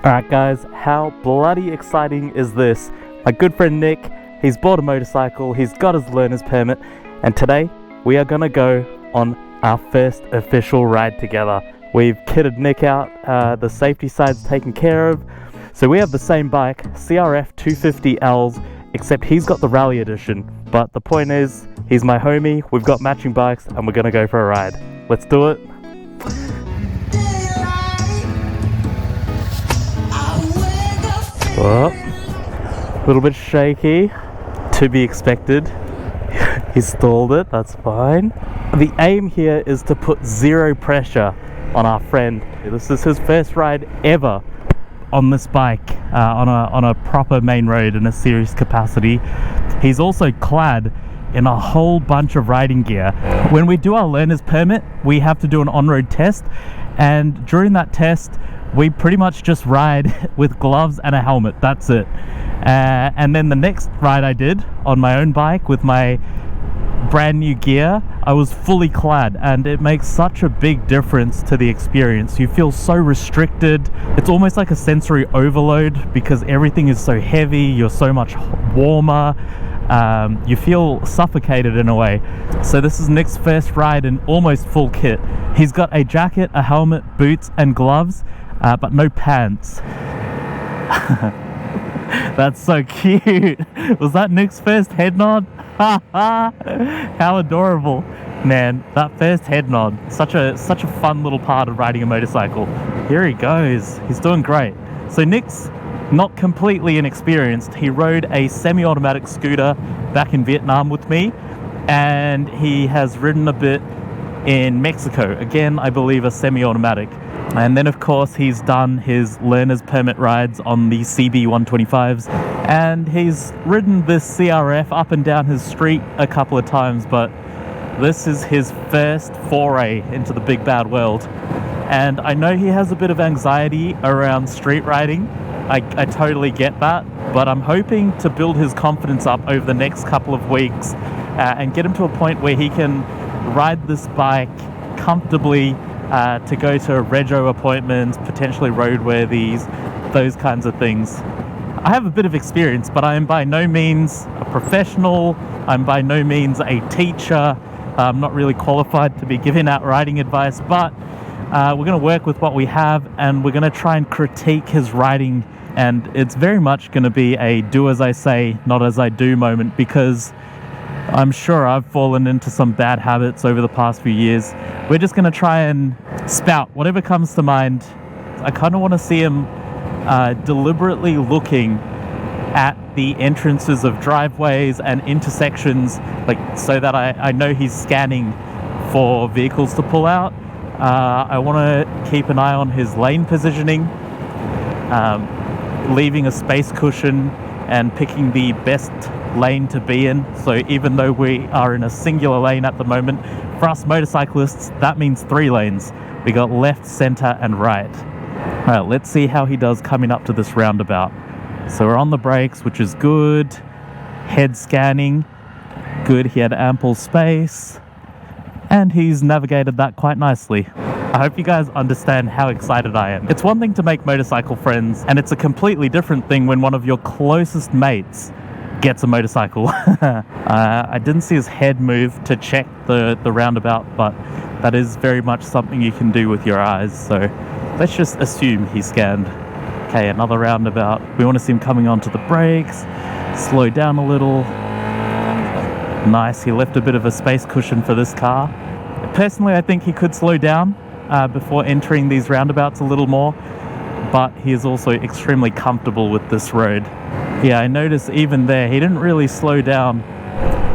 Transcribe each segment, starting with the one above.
Alright guys, how bloody exciting is this? My good friend Nick, he's bought a motorcycle, he's got his learner's permit, and today we are gonna go on our first official ride together. We've kitted Nick out, the safety side's taken care of, so we have the same bike, CRF 250Ls, except he's got the rally edition. But the point is, he's my homie, we've got matching bikes, and we're gonna go for a ride. Let's do it. Oh, a little bit shaky, to be expected. He stalled it, that's fine. The aim here is to put zero pressure on our friend. This is his first ride ever on this bike, on a proper main road in a serious capacity. He's also clad in a whole bunch of riding gear. When we do our learner's permit, we have to do an on-road test, and during that test we pretty much just ride with gloves and a helmet, that's it. And then the next ride I did on my own bike with my brand new gear, I was fully clad, and it makes such a big difference to the experience. You feel so restricted. It's almost like a sensory overload because everything is so heavy, you're so much warmer. You feel suffocated in a way. So this is Nick's first ride in almost full kit. He's got a jacket, a helmet, boots and gloves, but no pants. That's so cute. Was that Nick's first head nod? How adorable. Man, that first head nod, such a fun little part of riding a motorcycle. Here he goes. He's doing great. So Nick's not completely inexperienced. He rode a semi-automatic scooter back in Vietnam with me, and he has ridden a bit in Mexico. Again, I believe a semi-automatic. And then of course he's done his learner's permit rides on the CB 125s, and he's ridden this CRF up and down his street a couple of times, but this is his first foray into the big bad world. And I know he has a bit of anxiety around street riding. I totally get that, but I'm hoping to build his confidence up over the next couple of weeks and get him to a point where he can ride this bike comfortably to go to rego appointments, potentially roadworthies, those kinds of things. I have a bit of experience, but I am by no means a professional. I'm by no means a teacher. I'm not really qualified to be giving out riding advice, but we're going to work with what we have, and we're going to try and critique his riding, and it's very much going to be a do as I say, not as I do moment, because I'm sure I've fallen into some bad habits over the past few years. We're just going to try and spout whatever comes to mind. I kind of want to see him deliberately looking at the entrances of driveways and intersections, like so that I know he's scanning for vehicles to pull out. I want to keep an eye on his lane positioning, leaving a space cushion and picking the best lane to be in. So even though we are in a singular lane at the moment, for us motorcyclists that means 3 lanes. We got left, center and right. Alright, let's see how he does coming up to this roundabout. So we're on the brakes, which is good. Head scanning, good. He had ample space and he's navigated that quite nicely. I hope you guys understand how excited I am. It's one thing to make motorcycle friends, and it's a completely different thing when one of your closest mates gets a motorcycle. I didn't see his head move to check the roundabout, but that is very much something you can do with your eyes, so let's just assume he scanned. Okay, another roundabout. We want to see him coming onto the brakes, slow down a little. Nice, he left a bit of a space cushion for this car. Personally, I think he could slow down before entering these roundabouts a little more, but he is also extremely comfortable with this road. Yeah, I noticed even there, he didn't really slow down.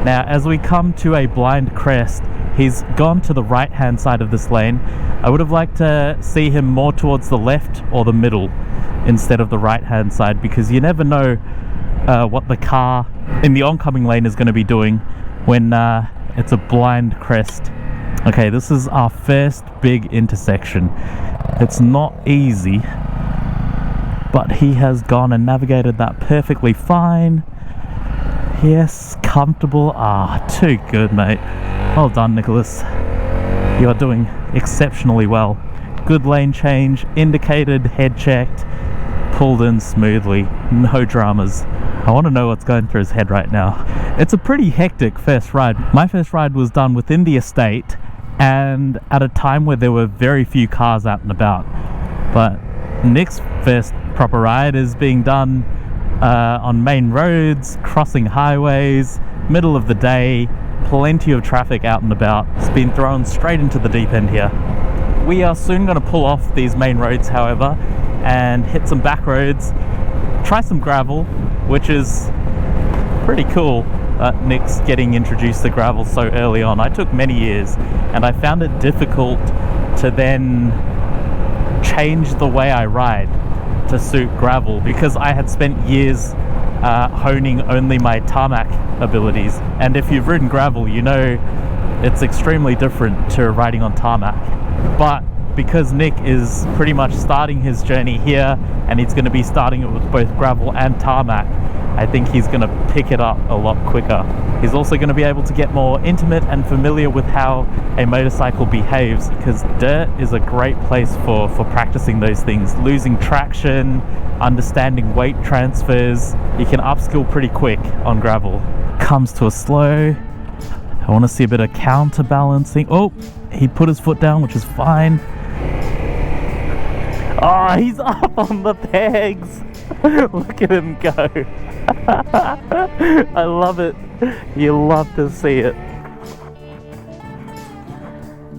Now, as we come to a blind crest, he's gone to the right-hand side of this lane. I would have liked to see him more towards the left or the middle instead of the right-hand side, because you never know what the car in the oncoming lane is going to be doing when it's a blind crest. Okay, this is our first big intersection. It's not easy, but he has gone and navigated that perfectly fine. Yes, comfortable. Too good, mate. Well done, Nicholas. You are doing exceptionally well. Good lane change, indicated, head checked. pulled in smoothly, no dramas. I want to know what's going through his head right now. It's a pretty hectic first ride. My first ride was done within the estate and at a time where there were very few cars out and about. But Nick's first proper ride is being done on main roads, crossing highways, middle of the day, plenty of traffic out and about. It's been thrown straight into the deep end here. We are soon going to pull off these main roads, however, and hit some back roads, try some gravel, which is pretty cool. Nick's getting introduced to gravel so early on. I took many years and I found it difficult to then change the way I ride to suit gravel because I had spent years honing only my tarmac abilities. And if you've ridden gravel, you know it's extremely different to riding on tarmac. But because Nick is pretty much starting his journey here and he's going to be starting it with both gravel and tarmac, I think he's going to pick it up a lot quicker. He's also going to be able to get more intimate and familiar with how a motorcycle behaves, because dirt is a great place for practicing those things. Losing traction, understanding weight transfers. You can upskill pretty quick on gravel. Comes to a slow. I want to see a bit of counterbalancing. Oh, he put his foot down, which is fine. Oh, he's up on the pegs. Look at him go. I love it. You love to see it.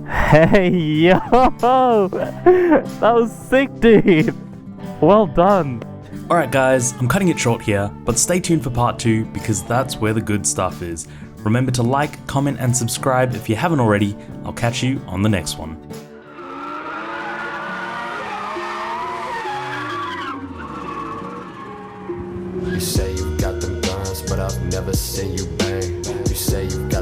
Hey, yo! That was sick, dude. Well done. Alright guys, I'm cutting it short here, but stay tuned for part 2 because that's where the good stuff is. Remember to like, comment and subscribe if you haven't already. I'll catch you on the next one. You say you got them guns, but I've never seen you bang. You say you got